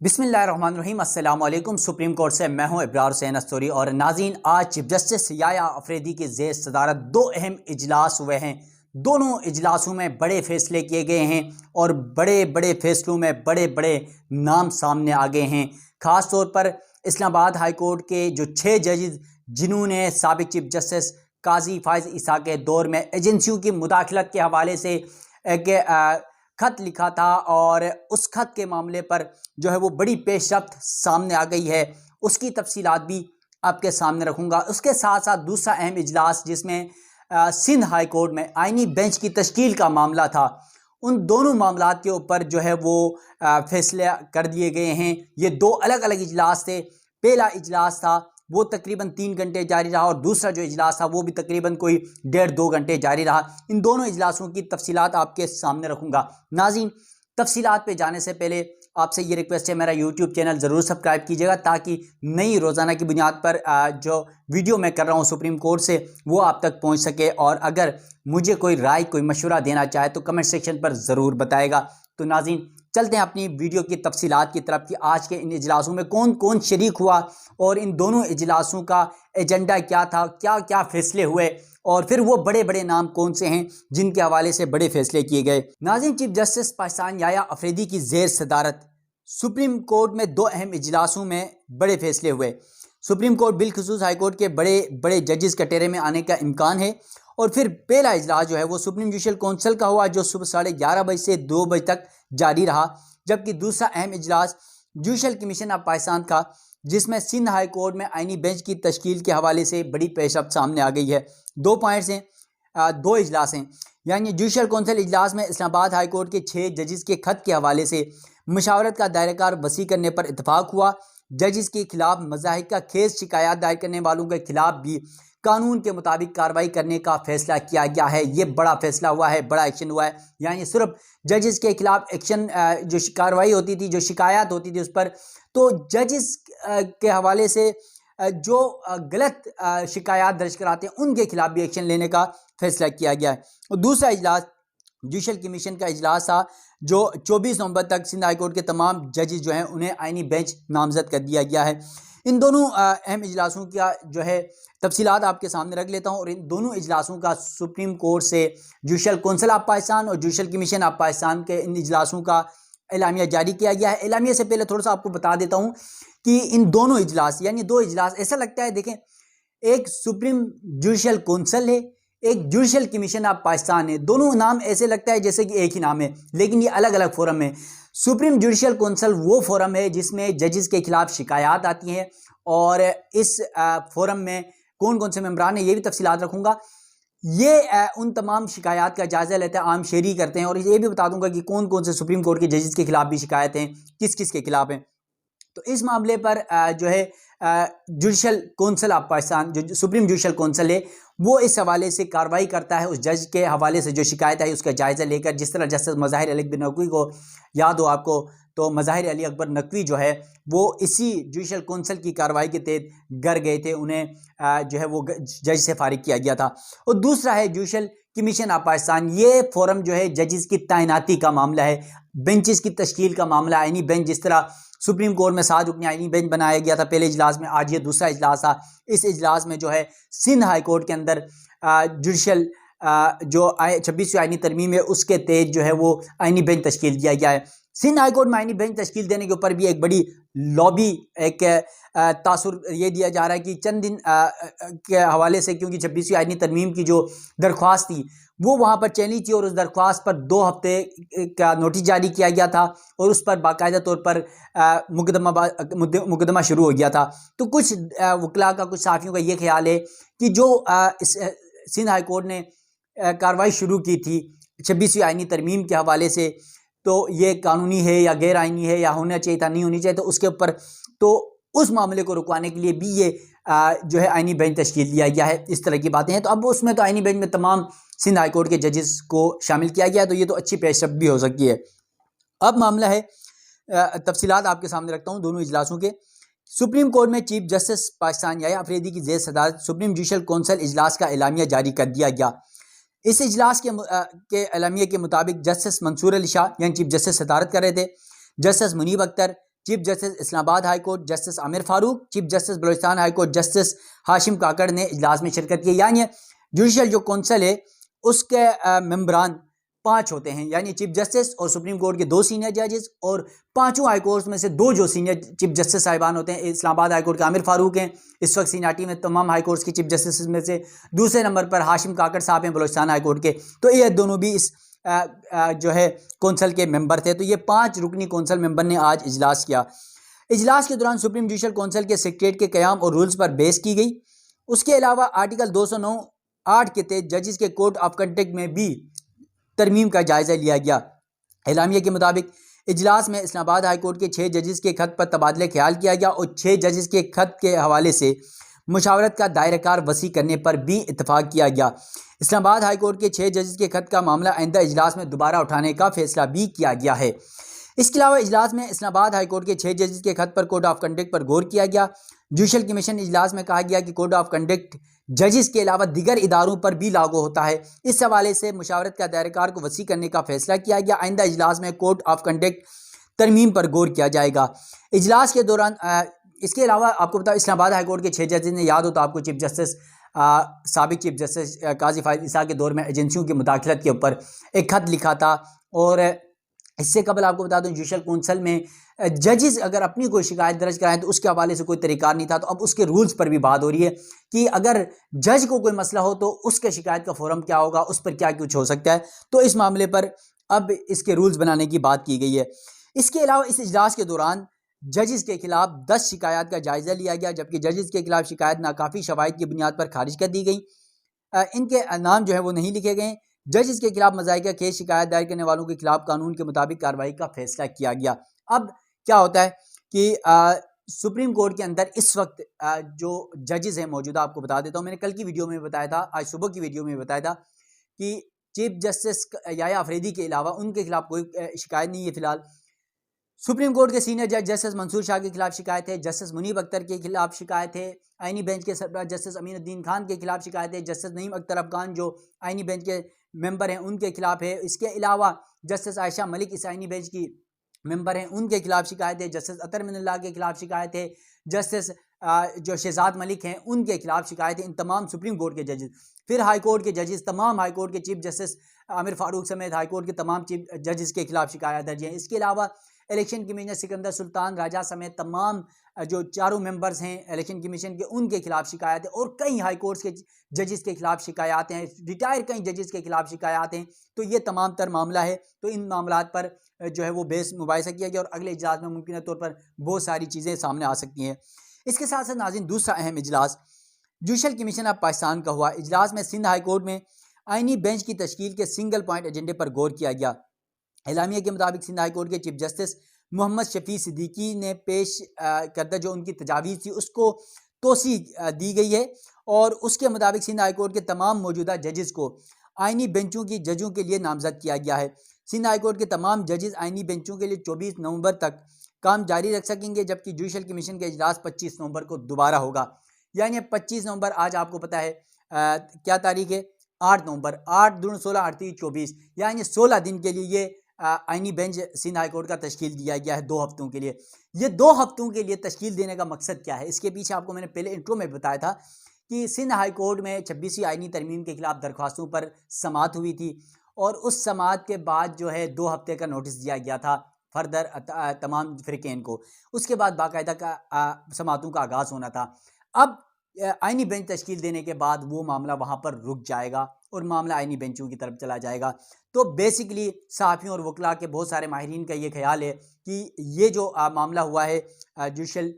बिस्मिल्लाहिर्रहमानिर्रहीम अस्सलाम वालेकुम। सुप्रीम कोर्ट से मैं हूं इब्रार हुसैन अस्तूरी। और नाज़रीन, आज चीफ जस्टिस याया अफरीदी की ज़ेर सदारत दो अहम इजलास हुए हैं। दोनों इजलासों में बड़े फैसले किए गए हैं और बड़े बड़े फैसलों में बड़े बड़े नाम सामने आ गए हैं। ख़ास तौर पर इस्लामाबाद हाई कोर्ट के जो 6 जजेस, जिन्होंने साबिक चीफ जस्टिस काजी फायज़ ईसा के दौर में एजेंसियों की मुदाखलत के हवाले से एक खत लिखा था, और उस खत के मामले पर जो है वो बड़ी पेशरफ्त सामने आ गई है, उसकी तफसीलात भी आपके सामने रखूंगा। उसके साथ साथ दूसरा अहम इजलास जिसमें सिंध हाई कोर्ट में आइनी बेंच की तश्कील का मामला था, उन दोनों मामलात के ऊपर जो है वो फैसले कर दिए गए हैं। ये दो अलग अलग इजलास थे। पहला इजलास था वो तकरीबन 3 घंटे जारी रहा, और दूसरा जो इजलास था वो भी तकरीबन कोई 1.5-2 घंटे जारी रहा। इन दोनों इजलासों की तफसीलात आपके सामने रखूंगा। नाज़रीन, तफसीलात पे जाने से पहले आपसे ये रिक्वेस्ट है, मेरा यूट्यूब चैनल ज़रूर सब्सक्राइब कीजिएगा, ताकि नई रोज़ाना की बुनियाद पर जो वीडियो मैं कर रहा हूँ सुप्रीम कोर्ट से, वो आप तक पहुँच सके। और अगर मुझे कोई राय, कोई मशवरा देना चाहे तो कमेंट सेक्शन पर ज़रूर बताएगा। तो नाज़रीन, चलते हैं अपनी वीडियो की तफसीलात की तरफ कि आज के इन इजलासों में कौन कौन शरीक हुआ और इन दोनों इजलासों का एजेंडा क्या था, क्या क्या फैसले हुए, और फिर वो बड़े बड़े नाम कौन से हैं जिनके हवाले से बड़े फैसले किए गए। नाज़रीन, चीफ जस्टिस पाकिस्तान याया अफरीदी की ज़ेर सदारत सुप्रीम कोर्ट में दो अहम इजलासों में बड़े फैसले हुए। सुप्रीम कोर्ट बिलखुसूस हाई कोर्ट के बड़े बड़े जजेस कटहरे में आने का इम्कान है। और फिर पहला इजलास जो है वो सुप्रीम जुडिशल काउंसिल का हुआ, जो सुबह 11:30 बजे से 2 बजे तक जारी रहा। जबकि दूसरा अहम इजलास जुडिशल कमीशन ऑफ पाकिस्तान का, जिसमें सिंध हाई कोर्ट में आइनी बेंच की तश्कील के हवाले से बड़ी पेशरफ्त सामने आ गई है। 2 पॉइंट्स हैं, 2 इजलास हैं। यानी जुडिशल काउंसिल इजलास में इस्लामाबाद हाई कोर्ट के 6 जजेस के खत के हवाले से मुशावरत का दायरेकार वसी करने पर इतफाक़ हुआ। जजेस के खिलाफ मज़ाहिर का खेज शिकायत दायर करने वालों के खिलाफ भी कानून के मुताबिक कार्रवाई करने का फैसला किया गया है। ये बड़ा फैसला हुआ है, बड़ा एक्शन हुआ है। यानी सिर्फ जजेस के खिलाफ एक्शन, जो कार्रवाई होती थी, जो शिकायत होती थी उस पर, तो जजेस के हवाले से जो गलत शिकायत दर्ज कराते हैं उनके खिलाफ भी एक्शन लेने का फैसला किया गया है। और दूसरा इजलास जुडिशल कमीशन का इजलास था, जो 24 नवंबर तक सिंध हाई कोर्ट के तमाम जजेस जो हैं उन्हें आइनी बेंच नामजद कर दिया गया है। इन दोनों अहम इजलासों का जो है तफसीलात आपके सामने रख लेता हूँ। और इन दोनों इजलासों का सुप्रीम कोर्ट से जुडिशल काउंसिल ऑफ पाकिस्तान और जुडिशल कमीशन ऑफ पाकिस्तान के इन इजलासों का एलामिया जारी किया गया है। एलामिया से पहले थोड़ा सा आपको बता देता हूँ कि इन दोनों इजलास, यानी 2 इजलास, ऐसा लगता है, देखें, एक सुप्रीम जुडिशल काउंसिल है, एक जुडिशल कमीशन ऑफ पाकिस्तान है। दोनों नाम ऐसे लगता है जैसे कि एक ही नाम है, लेकिन ये अलग अलग फोरम है। सुप्रीम जुडिशल काउंसिल वो फोरम है जिसमें जजेस के खिलाफ शिकायत आती हैं, और इस फोरम में कौन कौन से मेंबरान हैं ये भी तफसीलात रखूंगा। ये उन तमाम शिकायत का जायज़ा लेते हैं, आम शेरी करते हैं, और ये भी बता दूंगा कि कौन कौन से सुप्रीम कोर्ट के जजेस के खिलाफ भी शिकायतें किस किस के खिलाफ हैं। तो इस मामले पर जो है जुडिशल काउंसिल ऑफ पाकिस्तान, जो सुप्रीम जुडिशल काउंसिल है, वो इस हवाले से कार्रवाई करता है। उस जज के हवाले से जो शिकायत है उसका जायज़ा लेकर, जिस तरह जस्टिस मज़ाहिर अली अकबर नकवी को याद हो आपको, तो मज़ाहिर अली अकबर नकवी जो है वो इसी जुडिशल काउंसिल की कार्रवाई के तहत घर गए थे, उन्हें जो है वो जज से फारिग किया गया था। और दूसरा है जुडिशल कमीशन ऑफ पाकिस्तान। ये फोरम जो है जजेस की तैनाती का मामला है, बेंचेस की तश्कील का मामला है। आइनी बेंच, जिस तरह सुप्रीम कोर्ट में 7 रुकनी आइनी बेंच बनाया गया था पहले इजलास में, आज ये दूसरा इजलास था। इस इजलास में जो है सिंध हाई कोर्ट के अंदर जुडिशल जो 26वीं आइनी तरमीम है उसके तहत जो है वो आइनी बेंच तश्कील दिया गया है। सिंध हाई कोर्ट में आइनी बेंच तश्कील देने के ऊपर भी एक बड़ी लॉबी, एक तासुर ये दिया जा रहा है कि चंद दिन के हवाले से, क्योंकि 26वीं आइनी तरमीम की जो दरख्वास्त थी वो वहाँ पर चली थी, और उस दरख्वास्त पर 2 हफ्ते का नोटिस जारी किया गया था, और उस पर बाकायदा तौर पर मुकदमा शुरू हो गया था। तो कुछ वकला का, कुछ साफियों का ये ख्याल है कि जो सिंध हाई कोर्ट ने कार्रवाई शुरू की थी 26वीं आइनी तरमीम के हवाले से, तो ये कानूनी है या गैर आइनी है, या होना चाहिए था, नहीं होनी चाहिए, तो उसके ऊपर, तो उस मामले को रुकवाने के लिए भी ये जो है आइनी बेंच तश्कील दिया गया है। इस तरह की बातें हैं। तो अब उसमें तो आइनी बेंच में तमाम सिंध हाई कोर्ट के जजेस को शामिल किया गया है, तो ये तो अच्छी पेशरफ्त भी हो सकती है। अब मामला है, तफसीलात आपके सामने रखता हूँ दोनों इजलासों के। सुप्रीम कोर्ट में चीफ जस्टिस पाकिस्तान याया अफरीदी की ज़ेर सदारत सुप्रीम जुडिशल काउंसिल इजलास का एलामिया जारी कर दिया गया। इस इजलास के एलामिया के मुताबिक जस्टिस मंसूर अली शाह यानी चीफ जस्टिस सदारत कर रहे थे, justice Munib Akhtar, chief justice Islamabad high court justice Aamir Farooq, chief justice Balochistan high court justice Hashim Kakar ने इजलास में शिरकत की। यानी जुडिशल जो कौंसल है उसके मेंबरान 5 होते हैं, यानी चीफ जस्टिस और सुप्रीम कोर्ट के 2 सीनियर जजेस और 5 हाई कोर्ट में से 2 जो सीनियर चीफ जस्टिस साहिबान होते हैं। इस्लामाबाद हाई कोर्ट के आमिर फारूक हैं, इस वक्त सीनियरिटी में तमाम हाई कोर्ट्स के चीफ जस्टिस में से। दूसरे नंबर पर हाशिम काकड़ साहब हैं बलूचिस्तान हाई कोर्ट के। तो ये दोनों भी इस जो है कौंसल के मेंबर थे। तो ये 5 रुकनी कौंसल मेंबर ने आज इजलास किया। इजलास के दौरान सुप्रीम जुडिशल कौंसल के सेक्रेटरीट के क़याम और रूल्स पर बहस की गई। उसके अलावा आर्टिकल 209(8) के तहत जजेस के कोड ऑफ कंडक्ट में भी तरमीम का जायज़ा लिया गया। एलामिया के मुताबिक इजलास में इस्लामाबाद हाई कोर्ट के 6 जजेस के खत पर तबादला ख्याल किया गया और 6 जजेस के खत के हवाले से मुशावरत का दायराकार वसी करने पर भी इत्तफाक किया गया। इस्लामाबाद हाई कोर्ट के 6 जजेस के खत का मामला आइंदा इजलास में दोबारा उठाने का फैसला भी किया गया है। इसके अलावा इजलास में इस्लामाबाद हाई कोर्ट के 6 जजेस के खत पर कोड ऑफ कंडक्ट पर गौर किया गया। जुडिशल कमीशन इजलास में कहा गया कि कोड ऑफ कंडक्ट जजेस के अलावा दीगर इदारों पर भी लागू होता है। इस हवाले से मुशावरत का दायराकार को वसी करने का फैसला किया गया। आइंदा इजलास में कोड ऑफ कंडक्ट तरमीम पर गौर किया जाएगा। इजलास के दौरान इसके अलावा आपको बता, इस्लामाबाद हाई कोर्ट के 6 जजेस ने, याद हो तो आपको, चीफ जस्टिस साबिक चीफ जस्टिस काजी फायद ईसा के दौर में एजेंसियों की मुदाखलत के ऊपर एक खत लिखा था। और इससे कबल आपको बता दूं जुडिशल कौंसल में जजेस अगर अपनी कोई शिकायत दर्ज कराएं तो उसके हवाले से कोई तरीका नहीं था। तो अब उसके रूल्स पर भी बात हो रही है कि अगर जज को कोई मसला हो तो उसके शिकायत का फोरम क्या होगा, उस पर क्या कुछ हो सकता है। तो इस मामले पर अब इसके रूल्स बनाने की बात की गई है। इसके अलावा इस इजलास के दौरान जजेस के खिलाफ 10 शिकायत का जायजा लिया गया, जबकि जजेस के खिलाफ शिकायत नाकाफी शवाहिद की बुनियाद पर खारिज कर दी गई। इनके नाम जो है वो नहीं लिखे गए। जजेस के खिलाफ मज़ाइक केस शिकायत दायर करने वालों के खिलाफ कानून के मुताबिक कार्रवाई का फैसला किया गया। अब क्या होता है कि सुप्रीम कोर्ट के अंदर इस वक्त जो जजेस हैं मौजूदा, आपको बता देता हूँ, मैंने कल की वीडियो में बताया था, आज सुबह की वीडियो में बताया था कि चीफ जस्टिस याया अफरीदी के अलावा उनके खिलाफ कोई शिकायत नहीं है फिलहाल। सुप्रीम कोर्ट के सीनियर जज जस्टिस मंसूर शाह के खिलाफ शिकायत है, जस्टिस मुनीब अख्तर के खिलाफ शिकायत है, आईनी बेंच के सरबराह जस्टिस अमीनुद्दीन खान के खिलाफ शिकायत है, जस्टिस नईम अख्तर अफगान जो आईनी बेंच के मेंबर हैं उनके खिलाफ है। इसके अलावा जस्टिस आयशा मलिक इस आईनी बेंच की मेंबर हैं, उनके खिलाफ शिकायत है, जस्टिस अतर मिनल्लाह के खिलाफ शिकायत है, जस्टिस जो शहजाद मलिक हैं उनके खिलाफ शिकायत है। इन तमाम सुप्रीम कोर्ट के जजेस, फिर हाई कोर्ट के जजेस, तमाम हाई कोर्ट के चीफ जस्टिस आमिर फारूक समेत हाई कोर्ट के तमाम चीफ जजेस के खिलाफ शिकायत दर्ज है। इसके अलावा इलेक्शन कमीशनर सिकंदर सुल्तान राजा समेत तमाम जो चारों मेंबर्स हैं इलेक्शन कमीशन के, उनके खिलाफ शिकायत है और कई हाई कोर्ट्स के जजेस के खिलाफ शिकायत हैं, रिटायर कई जजेस के खिलाफ शिकायत हैं। तो ये तमाम तर मामला है। तो इन मामलात पर जो है वो बेस मुबाहिसा किया गया और अगले इजलास में मुमकिन तौर पर बहुत सारी चीज़ें सामने आ सकती हैं। इसके साथ साथ नाज़रीन दूसरा अहम इजलास जुडिशल कमीशन ऑफ पाकिस्तान का हुआ। इजलास में सिंध हाई कोर्ट में आईनी बेंच की तश्कील के सिंगल पॉइंट एजेंडे पर गौर किया गया। एलामिया के मुताबिक सिंध हाई कोर्ट के चीफ जस्टिस मोहम्मद शफी सिद्दीकी ने पेश करदा जो उनकी तजावीज़ थी उसको तोसी दी गई है और उसके मुताबिक सिंध हाई कोर्ट के तमाम मौजूदा जजेस को आईनी बेंचों की जजों के लिए नामजद किया गया है। सिंध हाई कोर्ट के तमाम जजेस आईनी बेंचों के लिए 24 नवंबर तक काम जारी रख सकेंगे, जबकि जुडिशल कमीशन का इजलास 25 नवंबर को दोबारा होगा। यानी 25 नवंबर, आज आपको पता है क्या तारीख है, 8 नवंबर, 8 दूनी 16 8 3 24, यानी 16 दिन के लिए ये आईनी बेंच सिंध हाई कोर्ट का तश्कील दिया गया है 2 हफ्तों के लिए। ये 2 हफ्तों के लिए तश्कील देने का मकसद क्या है, इसके पीछे आपको मैंने पहले इंट्रो में बताया था कि सिंध हाई कोर्ट में 26वीं आईनी तरमीम के खिलाफ दरख्वास्तों पर समाअत हुई थी और उस समाअत के बाद जो है 2 हफ्ते का नोटिस दिया गया था फर्दर तमाम फ़िरक़ैन को। उसके बाद बाकायदा का समाअतों का आगाज़ होना था। अब आईनी बेंच तश्कील देने के बाद वो मामला वहाँ पर रुक जाएगा और मामला आईनी बेंचों की तरफ चला जाएगा। तो बेसिकली सहाफ़ियों और वकला के बहुत सारे माहिरीन का ये ख्याल है कि ये जो मामला हुआ है जुडिशल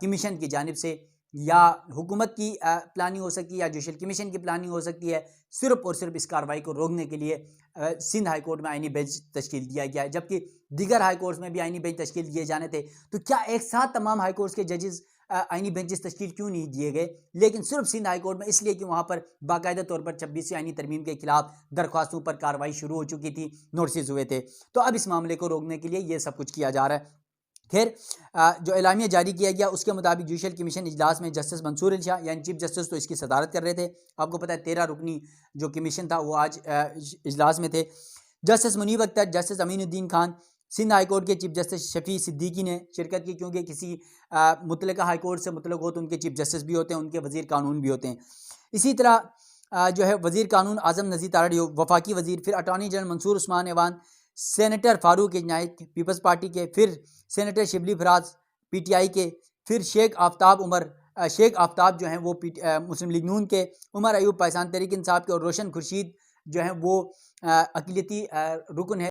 कमीशन की जानिब से या हुकूमत की प्लानिंग हो सकती है या जुडिशल कमीशन की प्लानिंग हो सकती है, सिर्फ और सिर्फ इस कार्रवाई को रोकने के लिए सिंध हाई कोर्ट में आईनी बेंच तश्कील दिया गया है, जबकि दीगर हाई कोर्ट्स में भी आईनी बेंच तश्कील दिए जाने थे। तो क्या एक साथ तमाम हाई कोर्ट्स के जजेस आईनी बेंचेस तश्कील क्यों नहीं दिए गए, लेकिन सिर्फ सिंध हाई कोर्ट में, इसलिए कि वहाँ पर बाकायदा तौर पर 26वीं आईनी तरमीम के खिलाफ दरख्वास्तों पर कार्रवाई शुरू हो चुकी थी, नोटिस हुए थे। तो अब इस मामले को रोकने के लिए ये सब कुछ किया जा रहा है। खैर, जो एलामिया जारी किया गया उसके मुताबिक जुडिशल कमीशन इजलास में जस्टिस मंसूर अली शाह यानी चीफ जस्टिस तो इसकी सदारत कर रहे थे। आपको पता है 13 रुकनी जो कमीशन था वो आज इजलास में थे। Justice Munib Akhtar, justice Aminuddin Khan, Sindh high court के चीफ जस्टिस शफी सिद्दीकी ने शिरकत की, क्योंकि किसी मुतलका हाई कोर्ट से मुतल्लक हो तो उनके चीफ जस्टिस भी होते हैं, उनके वज़ीर कानून भी होते हैं। इसी तरह जो है वज़ीर कानून आज़म नज़ीर तारड़ी वफाकी वज़ीर, फिर attorney general Mansoor Usman Awan, senator Farooq Inayat People's Party के, फिर सेनेटर शिबली फराज PTI के, फिर शेख आफ्ताब जो हैं वो मुस्लिम लीग नून के, उमर अयूब पाकिस्तान तहरीक इंसाफ के, और रोशन खुर्शीद जो हैं वो अक़लियती रुकन है